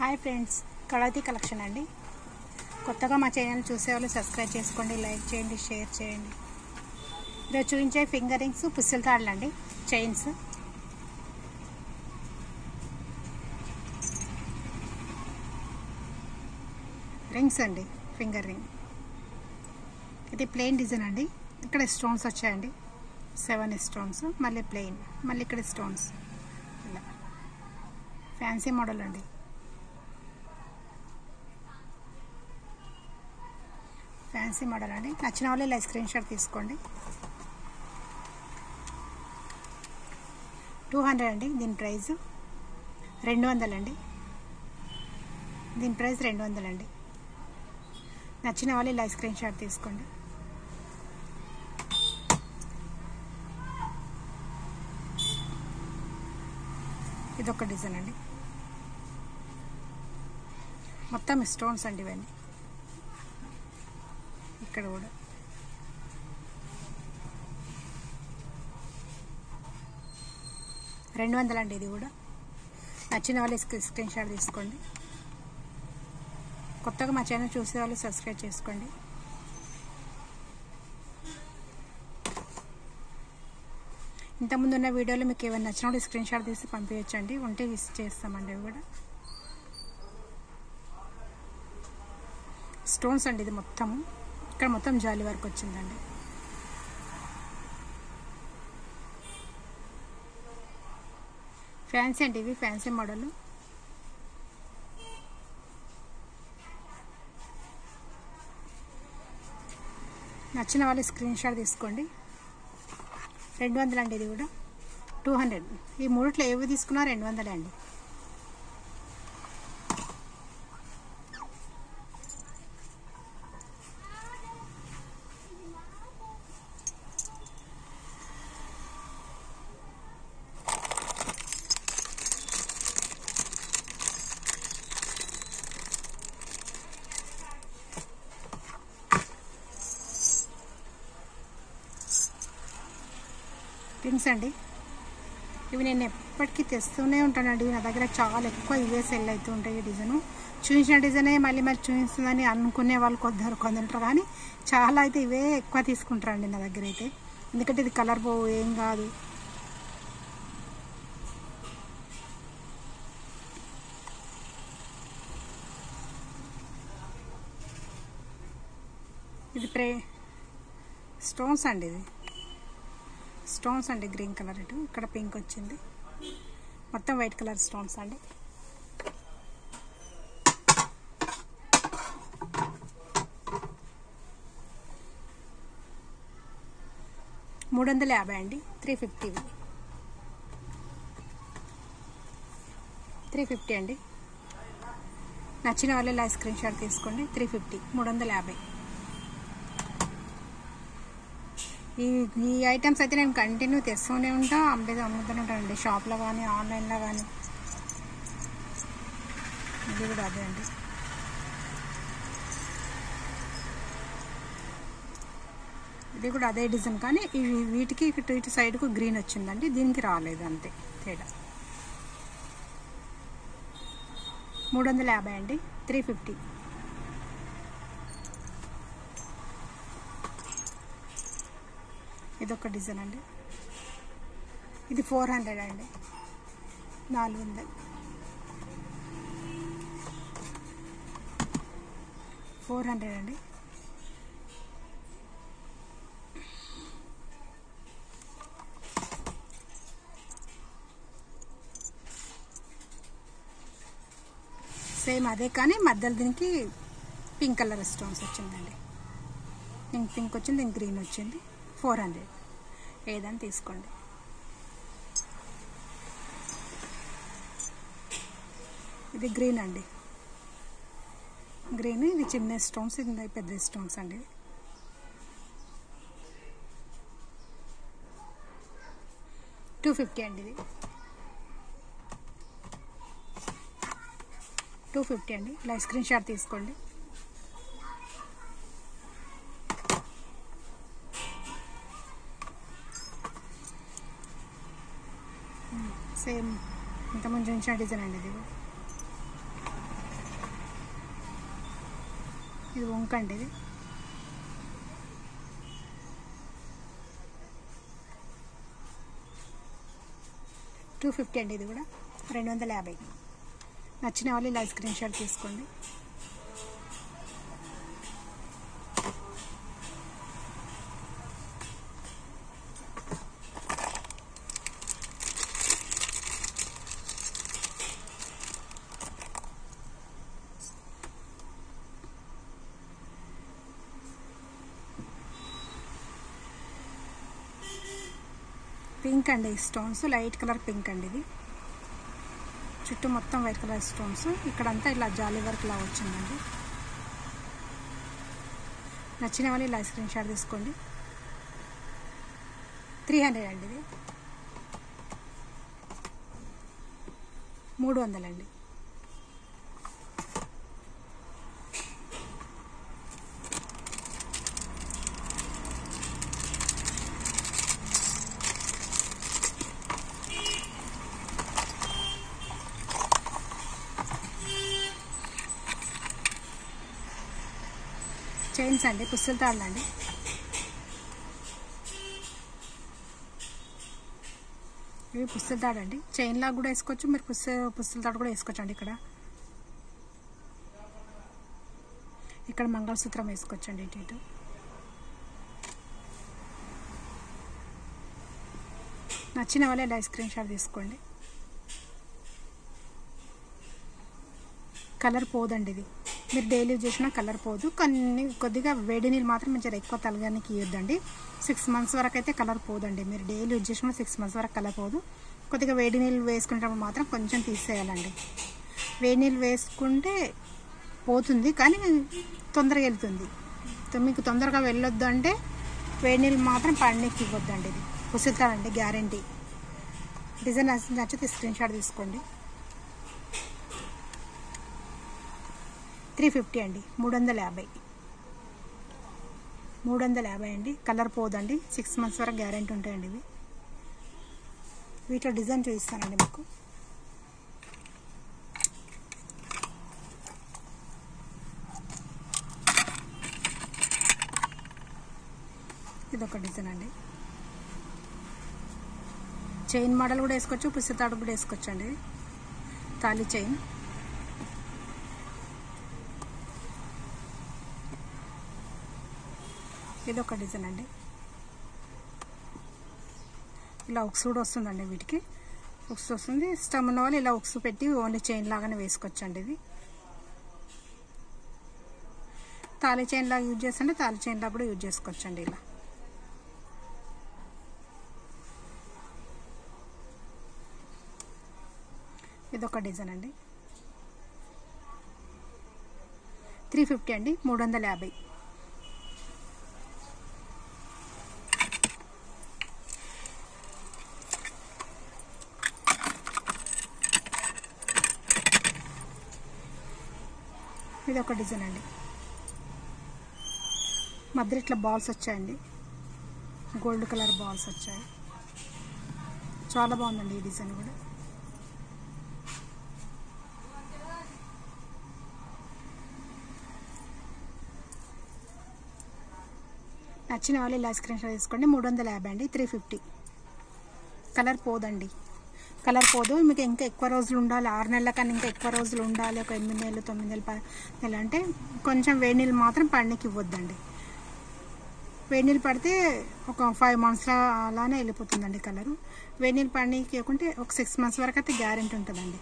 Hi friends, Kalavathi collection అండి. కొత్తగా మా ఛానల్ చూసేవాళ్ళు సబ్స్క్రైబ్ చేసుకోండి, లైక్ చేయండి, షేర్ చేయండి. ఈరోజు చూపించే ఫింగర్ రింగ్స్, పుస్తల తాడులు అండి, చైన్స్. రింగ్స్ అండి, ఫింగర్ రింగ్. ఇది ప్లెయిన్ డిజైన్ అండి. ఇక్కడ స్టోన్స్ వచ్చాయండి, 7 స్టోన్స్, మళ్ళీ ప్లెయిన్, మళ్ళీ ఇక్కడ స్టోన్స్. ఇలా ఫ్యాన్సీ మోడల్ అండి. ఫ్యాన్సీ మోడల్ అండి. నచ్చిన వాళ్ళు ఇలా స్క్రీన్ షాట్ తీసుకోండి. 200 అండి. దీని ప్రైస్ 200 అండి. దీని ప్రైస్ 200 అండి. నచ్చిన వాళ్ళు ఇలా స్క్రీన్ షాట్ తీసుకోండి. ఇదొక డిజైన్ అండి. మొత్తం స్టోన్స్ అండి ఇవన్నీ. ఇక్కడ కూడా $200 అండి. ఇది కూడా నచ్చిన వాళ్ళు స్క్రీన్ షాట్ తీసుకోండి. కొత్తగా మా ఛానల్ చూసే వాళ్ళు సబ్స్క్రైబ్ చేసుకోండి. ఇంతకుముందు ఉన్న వీడియోలో మీకు ఏమైనా నచ్చిన వాళ్ళు స్క్రీన్ షాట్ తీసి పంపించండి, ఉంటే చేస్తామండి. అవి కూడా స్టోన్స్ అండి. ఇది మొత్తము ఇక్కడ మొత్తం జాలి వర్క్ వచ్చిందండి. ఫ్యాన్సీ అండి. ఇవి ఫ్యాన్సీ మోడల్. నచ్చిన వాళ్ళు స్క్రీన్ షాట్ తీసుకోండి. 200 అండి. ఇది కూడా 200. ఈ మూడిట్లో ఏవి తీసుకున్నా 200 అండి. రింగ్స్ అండి. ఇవి నేను ఎప్పటికీ తెస్తూనే ఉంటానండి. నా దగ్గర చాలా ఎక్కువ ఇవే సెల్ అవుతూ ఉంటాయి. ఈ డిజైను చూపించిన డిజైనే మళ్ళీ చూపిస్తుందని అనుకునే వాళ్ళు కొందరు, కానీ చాలా అయితే ఇవే ఎక్కువ తీసుకుంటారండి నా దగ్గర అయితే. ఎందుకంటే ఇది కలర్ పోవు, ఏం కాదు. ఇది స్టోన్స్ అండి. ఇది స్టోన్స్ అండి. గ్రీన్ కలర్, ఇటు ఇక్కడ పింక్ వచ్చింది, మొత్తం వైట్ కలర్ స్టోన్స్ అండి. $350 అండి. 350 350 అండి. నచ్చిన వాళ్ళు ఇలా స్క్రీన్ షాట్ తీసుకోండి. 350, 350. ఈ ఐటమ్స్ అయితే నేను కంటిన్యూ తెస్తూనే ఉంటా, అమ్ముతూనే ఉంటానండి, షాప్లో కానీ ఆన్లైన్లో కానీ. ఇది కూడా అదే అండి. ఇది కూడా అదే డిజైన్, కానీ వీటికి ఇటు సైడ్కు గ్రీన్ వచ్చిందండి, దీనికి రాలేదు, అంతే తేడా. 350 అండి. 350. ఇదొక డిజైన్ అండి. ఇది 400 అండి. 400. 400 అండి. సేమ్ అదే, కానీ మధ్యలో దీనికి పింక్ కలర్ స్టోన్స్ వచ్చిందండి. దీనికి పింక్ వచ్చింది, దీనికి గ్రీన్ వచ్చింది. 400. ఏదని తీసుకోండి. ఇది గ్రీన్ అండి. గ్రీన్, ఇది చిన్న స్టోన్స్, ఇది పెద్ద స్టోన్స్ అండి. $250 అండి. ఇది 250 అండి. ఇలా స్క్రీన్ షాట్ తీసుకోండి. సేమ్ ఇంతకుముందు చూపించిన డిజైన్ అండి ఇది. ఇది వంకండి, ఇది 250 అండి. ఇది కూడా 250. నచ్చిన వాళ్ళు ఇలా స్క్రీన్ షాట్ తీసుకోండి. పింక్ అండి, స్టోన్స్ లైట్ కలర్ పింక్ అండి. ఇది చుట్టూ మొత్తం వైట్ కలర్ స్టోన్స్, ఇక్కడంతా ఇలా జాలీ వర్క్ లా వచ్చిందండి. నచ్చిన వాళ్ళు ఇలా స్క్రీన్ షాట్ తీసుకోండి. 300 అండి. ఇది 300 అండి. చైన్స్ అండి, పుస్తల తాళ్ళు అండి. ఇవి పుస్తల తాడు అండి. చైన్ లాగా కూడా వేసుకోవచ్చు, మీరు పుస్తల తాడు కూడా వేసుకోవచ్చు అండి. ఇక్కడ మంగళసూత్రం వేసుకోవచ్చు అండి. ఇటు నచ్చిన వాళ్ళే ఇలా స్క్రీన్ షాట్ తీసుకోండి. కలర్ పోదండి. ఇది మీరు డైలీ యూజ్ చేసినా కలర్ పోదు, కానీ కొద్దిగా వేడి నీళ్ళు మాత్రం మంచిగా ఎక్కువ తలగానికి ఇవ్వద్దండి. 6 months వరకు అయితే కలర్ పోదండి. మీరు డైలీ యూజ్ చేసినా 6 months వరకు కలర్ పోదు. కొద్దిగా వేడి నీళ్ళు వేసుకునేటప్పుడు మాత్రం కొంచెం తీసేయాలండి. వేడి నీళ్ళు వేసుకుంటే పోతుంది, కానీ తొందరగా వెళ్తుంది. మీకు తొందరగా వెళ్ళొద్దు అంటే వేడి నీళ్ళు మాత్రం పడనీకి ఇవ్వద్దండి. ఇది పుసులుతాడండి, గ్యారంటీ. డిజైన్ నచ్చితే స్క్రీన్ షాట్ తీసుకోండి. 350 అండి. 350 అండి. కలర్ పోదండి. 6 months వరకు గ్యారెంటీ ఉంటాయండి ఇవి. వీటిలో డిజైన్ చూపిస్తానండి మీకు. ఇదొక డిజైన్ అండి. చైన్ మోడల్ కూడా వేసుకోవచ్చు, పుస్తతాడు కూడా వేసుకోవచ్చు అండి. తాళి చైన్. ఇదొక డిజైన్ అండి. ఇలా ఉక్స్ కూడా వస్తుందండి. వీటికి ఉక్స్ వస్తుంది. ఇష్టం ఉన్న వాళ్ళు ఇలా ఉక్స్ పెట్టి ఓన్లీ చైన్ లాగానే వేసుకోవచ్చండి. ఇది తాళి చైన్ లాగా యూజ్ చేస్తుంటే తాళి చైన్ లాగా కూడా యూజ్ చేసుకోవచ్చండి. ఇలా ఇదొక డిజైన్ అండి. 350 అండి. 350. ఇది ఒక డిజైన్ అండి. మధ్య ఇట్లా బాల్స్ వచ్చాయండి, గోల్డ్ కలర్ బాల్స్ వచ్చాయి. చాలా బాగుందండి ఈ డిజైన్ కూడా. నచ్చిన వాళ్ళు ఇలా స్క్రీన్ షాట్ తీసుకోండి. 350 అండి. 350. కలర్ పోదండి, కలర్ పోదు. మీకు ఇంకా ఎక్కువ రోజులు ఉండాలి, 6 నెలల కన్నా ఇంకా ఎక్కువ రోజులు ఉండాలి, ఒక 8 నెలలు 9 నెలలు 10 నెలలు అంటే కొంచెం వేడి నీళ్ళు మాత్రం పడనీకి ఇవ్వద్దండి. వేడి నీళ్ళు పడితే ఒక 5 months అలానే వెళ్ళిపోతుందండి కలరు. వేడి నీళ్ళు పడనీకి ఇవ్వకుంటే ఒక 6 months వరకు అయితే గ్యారెంటీ ఉంటుందండి.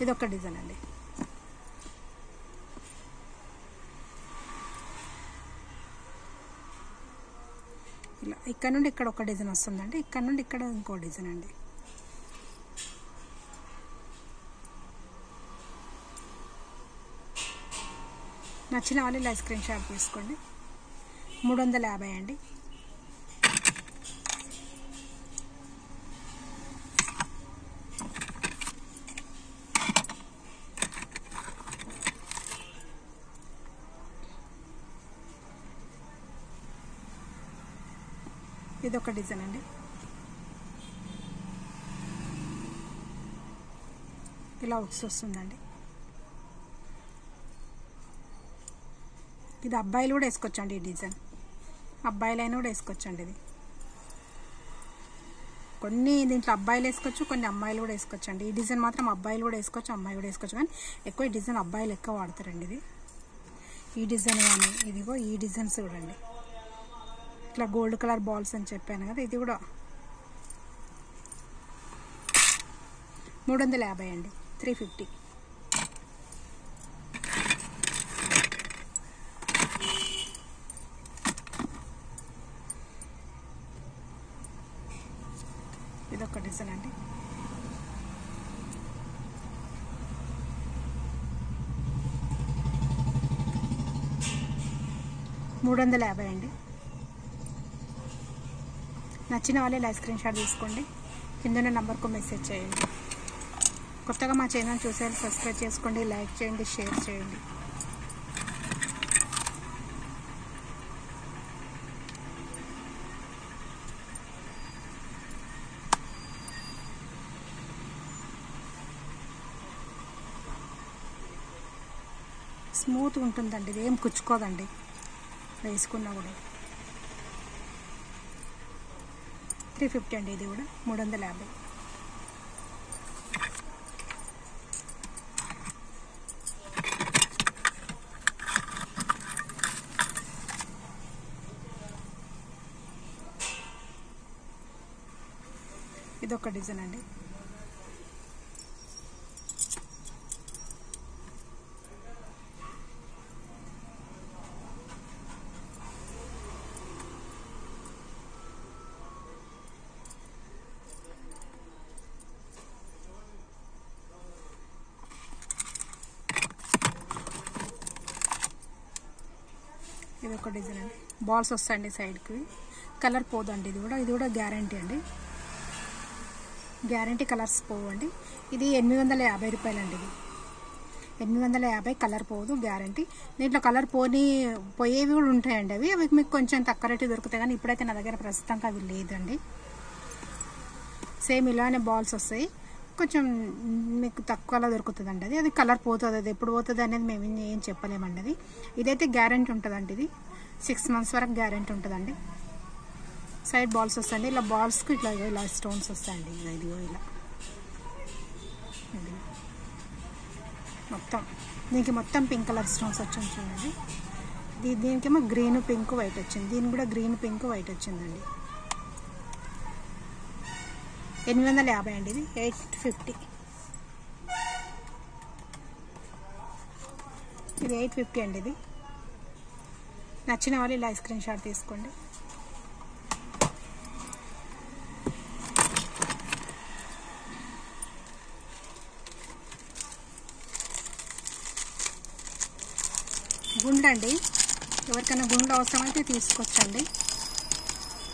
ఇదొక డిజైన్ అండి. ఇలా ఇక్కడ నుండి ఇక్కడ ఒక డిజైన్ వస్తుందండి, ఇక్కడ నుండి ఇక్కడ ఇంకో డిజైన్ అండి. నచ్చిన వాళ్ళు ఇలా స్క్రీన్ షాట్ తీసుకోండి. 350 అండి. ఇదొక డిజైన్ అండి. ఇలా ఉక్స్ వస్తుందండి. ఇది అబ్బాయిలు కూడా వేసుకోవచ్చండి. ఈ డిజైన్ అబ్బాయిలైనా కూడా వేసుకోవచ్చండి. ఇది కొన్ని దీంట్లో అబ్బాయిలు వేసుకోవచ్చు, కొన్ని అమ్మాయిలు కూడా వేసుకోవచ్చండి. ఈ డిజైన్ మాత్రం అబ్బాయిలు కూడా వేసుకోవచ్చు, అమ్మాయి కూడా వేసుకోవచ్చు, కానీ ఎక్కువ ఈ డిజైన్ అబ్బాయిలు ఎక్కువ వాడతారండి. ఇది ఈ డిజైన్ కానీ ఇదిగో ఈ డిజైన్స్ చూడండి, ఇట్లా గోల్డ్ కలర్ బాల్స్ అని చెప్పాను కదా, ఇది కూడా 350 అండి, 350. ఇదొక డిజైన్ అండి. $350 అండి. నచ్చిన వాళ్ళే లైవ్ స్క్రీన్ షాట్ తీసుకోండి, కింద నంబర్కు మెసేజ్ చేయండి. కొత్తగా మా ఛానల్ చూసే సబ్స్క్రైబ్ చేసుకోండి, లైక్ చేయండి, షేర్ చేయండి. స్మూత్గా ఉంటుందండి, ఇది ఏం కుచ్చుకోదండి వేసుకున్నా కూడా. 350 అండి. ఇది కూడా 350. ఇదొక డిజైన్ అండి. ఇది ఒక డిజైన్ అండి, బాల్స్ వస్తాయండి సైడ్కి, కలర్ పోదండి. ఇది కూడా గ్యారంటీ అండి, గ్యారంటీ కలర్స్ పోవండి. ఇది 850 రూపాయలు అండి. ఇది 850, కలర్ పోదు, గ్యారంటీ. దీంట్లో కలర్ పోయేవి కూడా ఉంటాయండి. అవి మీకు కొంచెం తక్కువ రేటు దొరుకుతాయి, కానీ ఇప్పుడైతే నా దగ్గర ప్రస్తుతానికి అవి లేదండి. సేమ్ ఇలానే బాల్స్ వస్తాయి, కొంచెం మీకు తక్కువలో దొరుకుతుందండి. అది కలర్ పోతుంది, అది ఎప్పుడు పోతుంది అనేది మేము ఏం చెప్పలేమండి. అది ఇదైతే గ్యారంటీ ఉంటుందండి. ఇది 6 months వరకు గ్యారంటీ ఉంటుందండి. సైడ్ బాల్స్ వస్తాయండి, ఇలా బాల్స్కి ఇలా స్టోన్స్ వస్తాయండి. ఇదిగో ఇలా మొత్తం దీనికి మొత్తం పింక్ కలర్ స్టోన్స్ వచ్చింది చూడండి. దీనికేమో గ్రీన్, పింక్, వైట్ వచ్చింది. దీనికి కూడా గ్రీన్, పింక్, వైట్ వచ్చిందండి. 850 అండి. ఇది 850. ఇది 850 అండి. ఇది నచ్చిన వాళ్ళు ఇలా స్క్రీన్ షాట్ తీసుకోండి. గుండండి, ఎవరికైనా గుండు అవసరమైతే తీసుకొచ్చండి.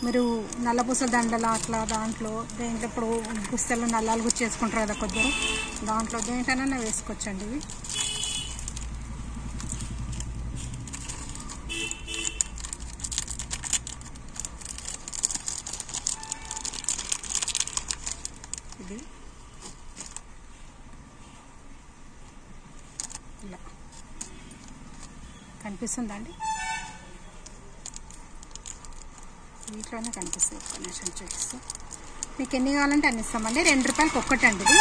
మీరు నల్లపూసల దండలు అట్లా దాంట్లో ఇప్పుడు పుస్తలు నల్లాలు గుచ్చేసుకుంటారు కదా కొద్దిగా, దాంట్లో దేంటైనా వేసుకోవచ్చండి. ఇవి ఇది ఇలా కనిపిస్తుందండి, వీటిలోనే కనిపిస్తుంది. ఒక్క నిమిషం చూపిస్తాం. మీకు ఎన్ని కావాలంటే అన్ని ఇస్తామండి. ₹2 ఒక్కటి అండి. ఇది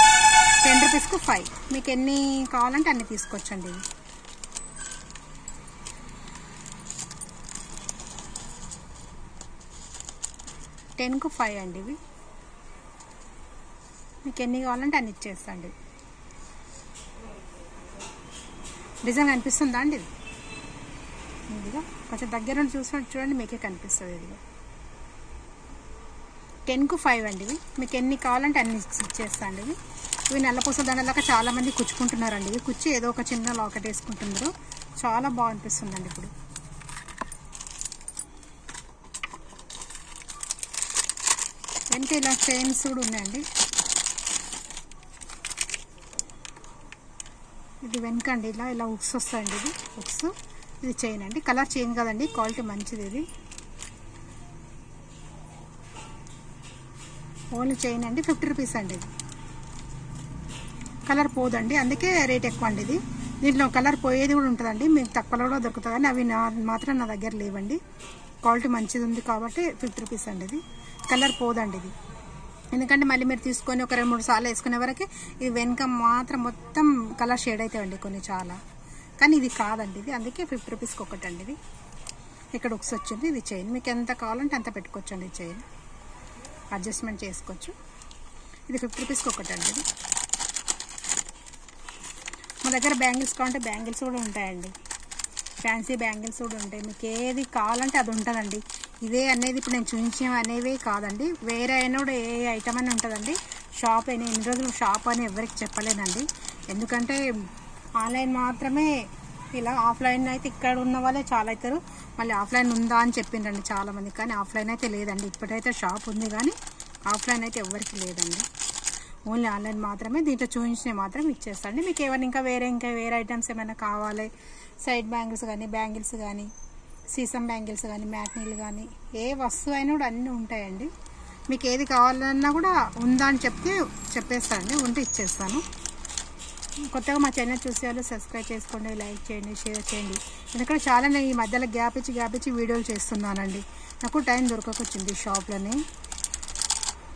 10 రూపీస్కు 5. మీకు ఎన్ని కావాలంటే అన్ని తీసుకోవచ్చండి. ఇవి $10కు 5 అండి. ఇవి మీకు ఎన్ని కావాలంటే అన్ని ఇచ్చేస్తండి. డిజైన్ కనిపిస్తుందా అండి? ఇదిగా కొంచెం దగ్గర నుండి చూడండి, మీకే కనిపిస్తుంది. ఇదిగా 10కు 5 అండి. ఇవి మీకు ఎన్ని కావాలంటే అన్ని ఇచ్చేస్తాండి. ఇవి నల్లపూస దండలాగా చాలామంది కుచ్చుకుంటున్నారండి. ఇవి కుచ్చి ఏదో ఒక చిన్న లాకెట్ వేసుకుంటున్నారు, చాలా బాగా అనిపిస్తుందండి. ఇప్పుడు వెనక ఇలా చైన్స్ కూడా ఉన్నాయండి. ఇది వెనక అండి, ఇలా హుక్స్ వస్తాయండి. ఇది హుక్స్, ఇది చైన్ అండి. కలర్ చైన్ కదండి, క్వాలిటీ మంచిది. ఇది ఓన్లీ చైన్ అండి, 50 రూపీస్ అండి. ఇది కలర్ పోదండి, అందుకే రేట్ ఎక్కువ అండి. ఇది దీంట్లో కలర్ పోయేది కూడా ఉంటుందండి, మీకు తక్కువలో కూడా దొరుకుతుంది, కానీ అవి మాత్రం నా దగ్గర లేవండి. క్వాలిటీ మంచిది ఉంది కాబట్టి 50 రూపీస్ అండి. ఇది కలర్ పోదండి ఇది, ఎందుకంటే మళ్ళీ మీరు తీసుకొని ఒక 2-3 సార్లు వేసుకునే వరకు ఇది వెనక మాత్రం మొత్తం కలర్ షేడ్ అవుతాయండి కొన్ని చాలా, కానీ ఇది కాదండి ఇది, అందుకే 50 రూపీస్కి ఒకటండి. ఇది ఇక్కడ ఉక్స్ వచ్చింది, ఇది చైన్ మీకు ఎంత కావాలంటే అంత పెట్టుకోవచ్చు అండి, చైన్ అడ్జస్ట్మెంట్ చేసుకోవచ్చు. ఇది 50 రూపీస్కి ఒకటండి. ఇది మా దగ్గర బ్యాంగిల్స్ కావాలంటే బ్యాంగిల్స్ కూడా ఉంటాయండి, ఫ్యాన్సీ బ్యాంగిల్స్ కూడా ఉంటాయి, మీకు ఏది కావాలంటే అది ఉంటుందండి. ఇదే అనేది ఇప్పుడు నేను చూపించిన అనేవే కాదండి, వేరే అయినా కూడా ఏ ఐటమ్ అని ఉంటుందండి. షాప్ అయినా ఎన్ని రోజులు షాప్ అని ఎవరికి చెప్పలేనండి, ఎందుకంటే ఆన్లైన్ మాత్రమే ఇలా, ఆఫ్లైన్ అయితే ఇక్కడ ఉన్న వాళ్ళే చాలా అవుతారు, మళ్ళీ ఆఫ్లైన్ ఉందా అని చెప్పిండ్రండి చాలామంది, కానీ ఆఫ్లైన్ అయితే లేదండి. ఇప్పుడైతే షాప్ ఉంది కానీ ఆఫ్లైన్ అయితే ఎవరికి లేదండి, ఓన్లీ ఆన్లైన్ మాత్రమే. దీంట్లో చూపించినవి మాత్రం ఇచ్చేస్తాండి. మీకు ఏమైనా ఇంకా వేరే ఐటమ్స్ ఏమైనా కావాలి, సైడ్ బ్యాంగిల్స్ కానీ బ్యాంగిల్స్ కానీ సీసం బ్యాంగిల్స్ కానీ మ్యాట్నీలు కానీ ఏ వస్తువు అయినా కూడా అన్నీ ఉంటాయండి. మీకు ఏది కావాలన్నా కూడా ఉందా అని చెప్పేస్తానండి, ఉంటే ఇచ్చేస్తాను. కొత్తగా మా ఛానల్ చూసే వాళ్ళు సబ్స్క్రైబ్ చేసుకోండి, లైక్ చేయండి, షేర్ చేయండి. ఎందుకంటే చాలా నేను ఈ మధ్యలో గ్యాప్ ఇచ్చి వీడియోలు చేస్తున్నానండి, నాకు టైం దొరకకొచ్చింది షాప్లోనే.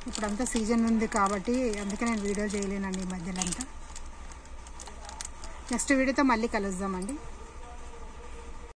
ఇప్పుడంతా సీజన్ ఉంది కాబట్టి అందుకే నేను వీడియో చేయలేనండి ఈ మధ్యలో అంతా. నెక్స్ట్ వీడియోతో మళ్ళీ కలుద్దామండి.